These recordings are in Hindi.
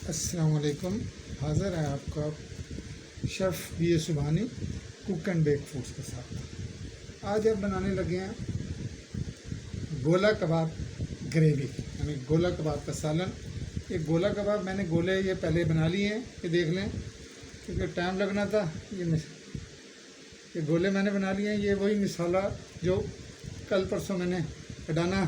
अस्सलाम वालेकुम। हाज़िर है आपका chef B A Subhani cook and bake foods के साथ। आज अब बनाने लगे हैं गोला कबाब ग्रेवी, यानी गोला कबाब का सालन। ये गोला कबाब मैंने गोले ये पहले बना लिए हैं, ये देख लें, क्योंकि टाइम लगना था। ये गोले मैंने बना लिए हैं। ये वही मसाला जो कल परसों मैंने अडाना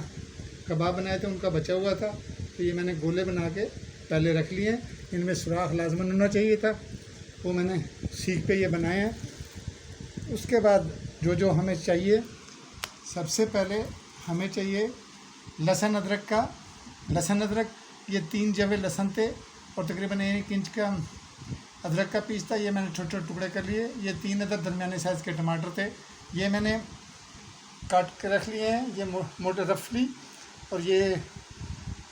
कबाब बनाए थे उनका बचा हुआ था, तो ये मैंने गोले बना के पहले रख लिए हैं। इनमें सुराख लाजमन होना चाहिए था, वो मैंने सीख पे ये बनाए हैं। उसके बाद जो जो हमें चाहिए, सबसे पहले हमें चाहिए लहसुन अदरक का। लहसुन अदरक ये 3 जवे लहसुन थे और तकरीबन 1 इंच का अदरक का पीस था। ये मैंने छोटे छोटे टुकड़े कर लिए। ये 3 अदर दरमियाने साइज़ के टमाटर थे, ये मैंने काट के रख लिए हैं, ये मोटे रफली। और ये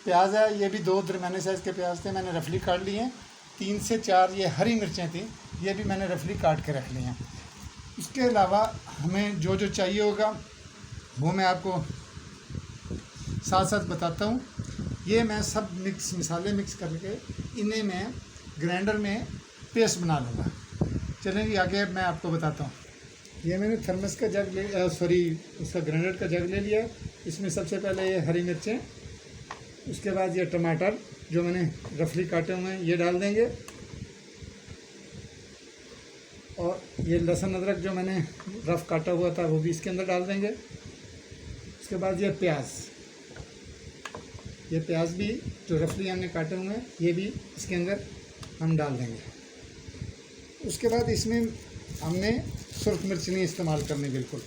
प्याज है, ये भी 2 दरमियाने साइज़ के प्याज थे, मैंने रफली काट लिए हैं। 3 से 4 ये हरी मिर्चें थी, ये भी मैंने रफली काट के रख ली हैं। उसके अलावा हमें जो जो चाहिए होगा वो मैं आपको साथ साथ बताता हूँ। ये मैं सब मसाले मिक्स करके इन्हें मैं ग्राइंडर में पेस्ट बना लूँगा। चलें आगे मैं आपको बताता हूँ। ये मैंने थर्मस का जग उसका ग्राइंडर का जग ले लिया। इसमें सबसे पहले ये हरी मिर्चें, उसके बाद ये टमाटर जो मैंने रफली काटे हुए हैं ये डाल देंगे, और ये लहसुन अदरक जो मैंने रफ़ काटा हुआ था वो भी इसके अंदर डाल देंगे। उसके बाद ये प्याज भी जो रफली हमने काटे हुए हैं ये भी इसके अंदर हम डाल देंगे। उसके बाद इसमें हमने सुर्ख मिर्च नहीं इस्तेमाल करनी बिल्कुल,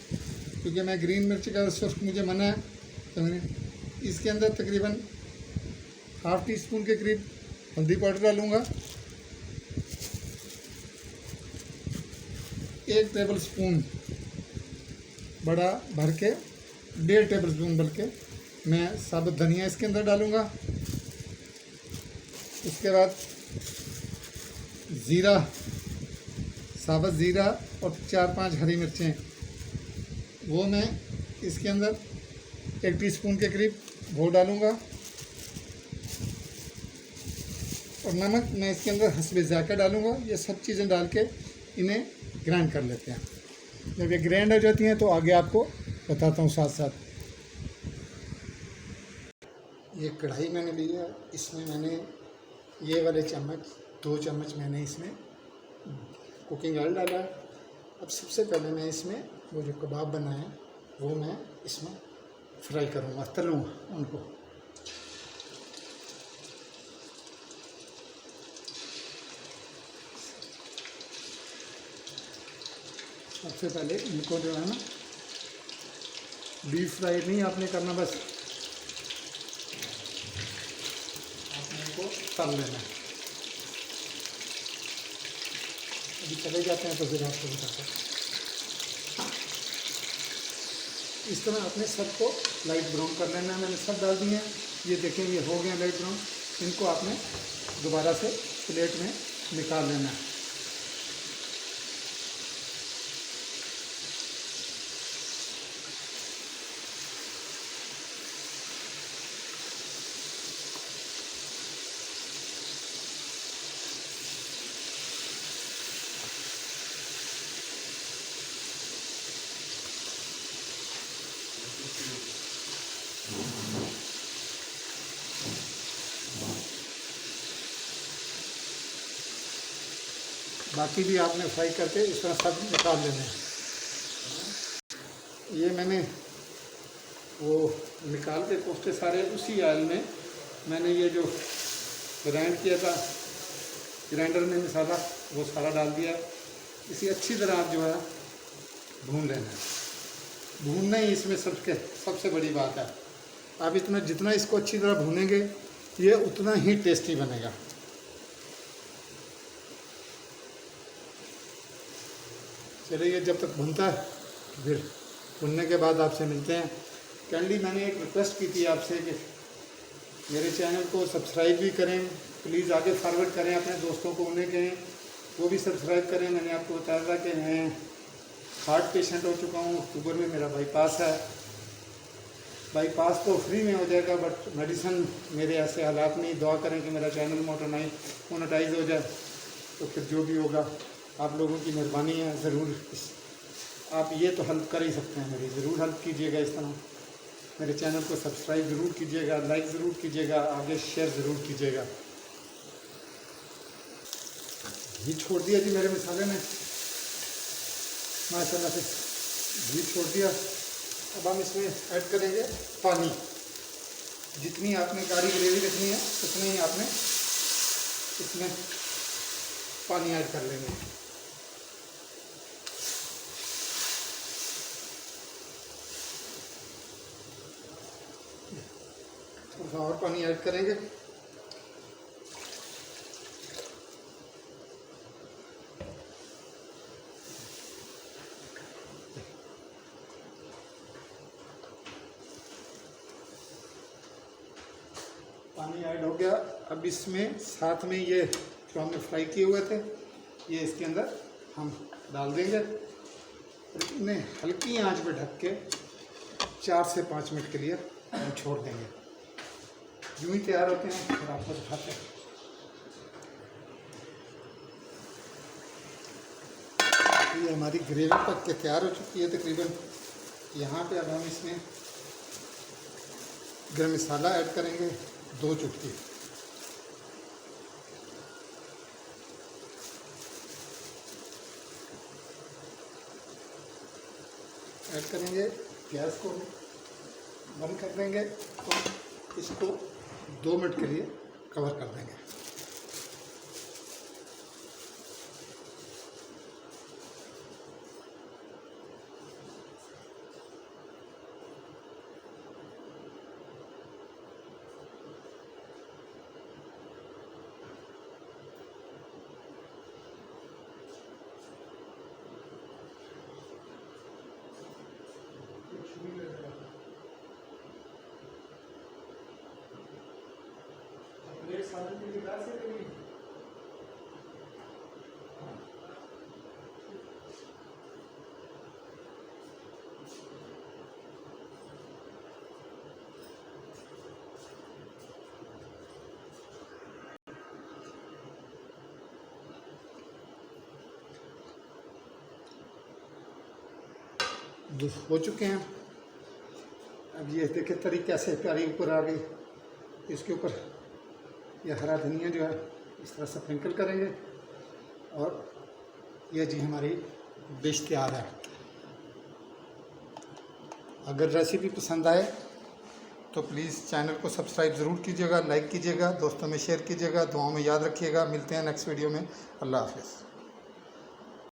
क्योंकि मैं ग्रीन मिर्च का सुर्ख मुझे मना है। तो मैंने इसके अंदर तकरीबन ½ टीस्पून के करीब हल्दी पाउडर डालूँगा, 1 टेबल स्पून बड़ा भर के 1.5 टेबल स्पून बल्कि मैं साबुत धनिया इसके अंदर डालूँगा। उसके बाद ज़ीरा, साबुत ज़ीरा और 4-5 हरी मिर्चें वो मैं इसके अंदर 1 टीस्पून के करीब वो डालूँगा। और नमक मैं इसके अंदर हस्बे ज़ायक़ा डालूँगा। ये सब चीज़ें डाल के इन्हें ग्राइंड कर लेते हैं। जब ये ग्राइंड हो जाती हैं तो आगे आपको बताता हूँ साथ साथ। ये कढ़ाई मैंने ली है, इसमें मैंने ये वाले चम्मच 2 चम्मच मैंने इसमें कुकिंग ऑयल डाला है। अब सबसे पहले मैं इसमें वो जो कबाब बनाए हैं वो मैं इसमें फ्राई करूँगा, तलूँगा उनको। सबसे पहले इनको जो है ना डीप फ्राई नहीं आपने करना, बस आपने इनको तल लेना है। अभी चले जाते हैं तो फिर आपको बताते हैं। इस तरह आपने सबको लाइट ब्राउन कर लेना है। मैंने सब डाल दिए हैं, ये देखें ये हो गए लाइट ब्राउन। इनको आपने दोबारा से प्लेट में निकाल लेना है। बाकी भी आपने फ्राई करके इस तरह सब निकाल लेने हैं। ये मैंने वो निकाल के कोफ्ते सारे उसी ऑयल में मैंने ये जो ग्राइंड किया था ग्राइंडर में मसाला वो सारा डाल दिया। इसे अच्छी तरह आप जो है भून लेना है। भूनना ही इसमें सबसे बड़ी बात है। आप जितना इसको अच्छी तरह भूनेंगे ये उतना ही टेस्टी बनेगा। चलिए ये जब तक भुनता है फिर भुनने के बाद आपसे मिलते हैं। कैंडी मैंने एक रिक्वेस्ट की थी आपसे कि मेरे चैनल को सब्सक्राइब भी करें, प्लीज़ आगे फॉरवर्ड करें अपने दोस्तों को, उन्हें कहें वो भी सब्सक्राइब करें। मैंने आपको बताया था कि मैं हार्ट पेशेंट हो चुका हूँ, अक्टूबर में मेरा बाईपास है, बाईपास तो फ्री में हो जाएगा, बट मेडिसिन मेरे ऐसे हालात नहीं। दुआ करें कि मेरा चैनल मोनेटाइज हो जाए, तो फिर जो भी होगा आप लोगों की मेहरबानी है। ज़रूर आप ये तो हेल्प कर ही सकते हैं मेरी, ज़रूर हेल्प कीजिएगा। इस तरह मेरे चैनल को सब्सक्राइब ज़रूर कीजिएगा, लाइक ज़रूर कीजिएगा, आगे शेयर ज़रूर कीजिएगा। घी छोड़ दिया जी मेरे मसाले ने माशाल्लाह से, घी छोड़ दिया। अब हम इसमें ऐड करेंगे पानी। जितनी आपने गाढ़ी ग्रेवी रखनी है उतनी ही आपने इसमें पानी ऐड कर लेंगे। थोड़ा सा और पानी ऐड करेंगे। पानी ऐड हो गया। अब इसमें साथ में ये जो हमने फ्राई किए हुए थे ये इसके अंदर हम डाल देंगे। इन्हें हल्की आंच पे ढक के 4 से 5 मिनट के लिए हम छोड़ देंगे। यूँ ही तैयार होते हैं, फिर आपको दिखाते हैं। ये हमारी ग्रेवी पक के तैयार हो चुकी है तकरीबन। यहाँ पे अब हम इसमें गरम मसाला ऐड करेंगे 2 चुटकी। ऐड करेंगे, गैस को बंद कर देंगे और इसको 2 मिनट के लिए कवर कर देंगे। हो चुके हैं। अब ये देखिए तरी कैसे प्यारी ऊपर आ गई। इसके ऊपर ये हरा धनिया जो है इस तरह से स्प्रिंकल करेंगे और ये जी हमारी डिश तैयार है। अगर रेसिपी पसंद आए तो प्लीज़ चैनल को सब्सक्राइब ज़रूर कीजिएगा, लाइक कीजिएगा, दोस्तों में शेयर कीजिएगा, दुआओं में याद रखिएगा। मिलते हैं नेक्स्ट वीडियो में। अल्लाह हाफ़िज़।